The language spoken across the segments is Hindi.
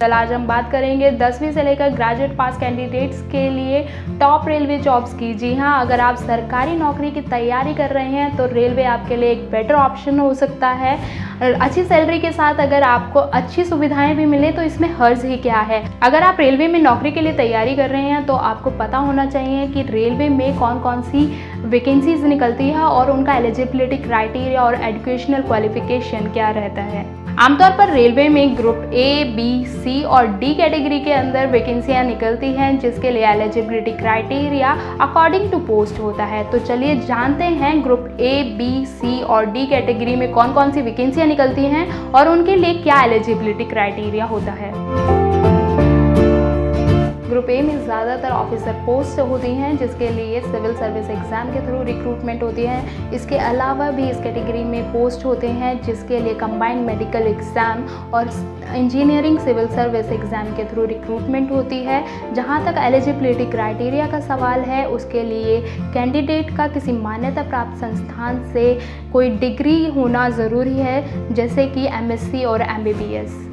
कल आज हम बात करेंगे 10वीं से लेकर ग्रेजुएट पास कैंडिडेट्स के लिए टॉप रेलवे जॉब्स की। जी हाँ, अगर आप सरकारी नौकरी की तैयारी कर रहे हैं तो रेलवे आपके लिए एक बेटर ऑप्शन हो सकता है। अच्छी सैलरी के साथ अगर आपको अच्छी सुविधाएं भी मिले तो इसमें हर्ज ही क्या है। अगर आप रेलवे में नौकरी के लिए तैयारी कर रहे हैं तो आपको पता होना चाहिए कि रेलवे में कौन कौन सी वैकेंसीज निकलती है और उनका एलिजिबिलिटी क्राइटेरिया और एजुकेशनल क्वालिफिकेशन क्या रहता है। आमतौर पर रेलवे में ग्रुप ए, बी, सी और डी कैटेगरी के अंदर वैकेंसियां निकलती हैं, जिसके लिए eligibility criteria according to post होता है। तो चलिए जानते हैं ग्रुप ए, बी, सी और डी कैटेगरी में कौन कौन सी वैकेंसियां निकलती हैं और उनके लिए क्या एलिजिबिलिटी क्राइटेरिया होता है। ग्रुप ए में ज़्यादातर ऑफिसर पोस्ट होती हैं, जिसके लिए सिविल सर्विस एग्ज़ाम के थ्रू रिक्रूटमेंट होती है। इसके अलावा भी इस कैटेगरी में पोस्ट होते हैं जिसके लिए कंबाइंड मेडिकल एग्ज़ाम और इंजीनियरिंग सिविल सर्विस एग्ज़ाम के थ्रू रिक्रूटमेंट होती है। जहां तक एलिजिबिलिटी क्राइटेरिया का सवाल है, उसके लिए कैंडिडेट का किसी मान्यता प्राप्त संस्थान से कोई डिग्री होना ज़रूरी है, जैसे कि MSc और MBBS।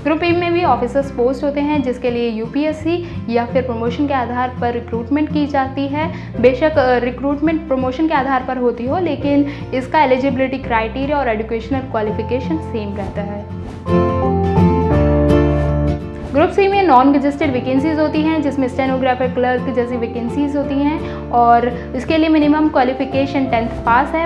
ग्रुप ए में भी ऑफिसर्स पोस्ट होते हैं, जिसके लिए UPSC या फिर प्रमोशन के आधार पर रिक्रूटमेंट की जाती है। बेशक रिक्रूटमेंट प्रमोशन के आधार पर होती हो, लेकिन इसका एलिजिबिलिटी क्राइटेरिया और एजुकेशनल क्वालिफिकेशन सेम रहता है। ग्रुप सी में नॉन गजेस्टेड वैकेंसीज होती हैं, जिसमें स्टेनोग्राफर, क्लर्क जैसी वैकेंसीज होती हैं और इसके लिए मिनिमम क्वालिफिकेशन 10th पास है।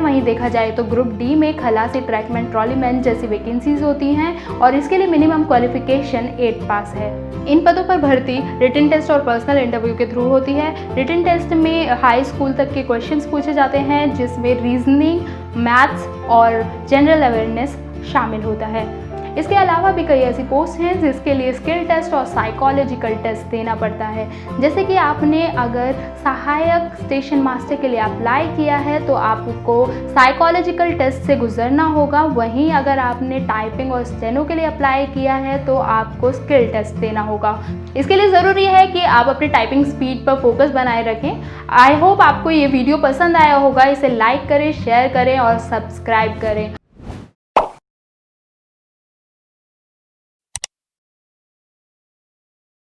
वहीं देखा जाए तो ग्रुप डी में खलासी, ट्रैकमैन, ट्रॉलीमैन जैसी वैकेंसीज होती हैं और इसके लिए मिनिमम क्वालिफिकेशन 8th पास है। इन पदों पर भर्ती रिटन टेस्ट और पर्सनल इंटरव्यू के थ्रू होती है। रिटन टेस्ट में हाई स्कूल तक के क्वेश्चंस पूछे जाते हैं, जिसमें रीजनिंग, मैथ्स और जनरल अवेयरनेस शामिल होता है। इसके अलावा भी कई ऐसी पोस्ट हैं जिसके लिए स्किल टेस्ट और साइकोलॉजिकल टेस्ट देना पड़ता है। जैसे कि आपने अगर सहायक स्टेशन मास्टर के लिए अप्लाई किया है तो आपको साइकोलॉजिकल टेस्ट से गुजरना होगा। वहीं अगर आपने टाइपिंग और स्टेनो के लिए अप्लाई किया है तो आपको स्किल टेस्ट देना होगा। इसके लिए ज़रूरी है कि आप अपनी टाइपिंग स्पीड पर फोकस बनाए रखें। आई होप आपको ये वीडियो पसंद आया होगा। इसे लाइक करें, शेयर करें और सब्सक्राइब करें।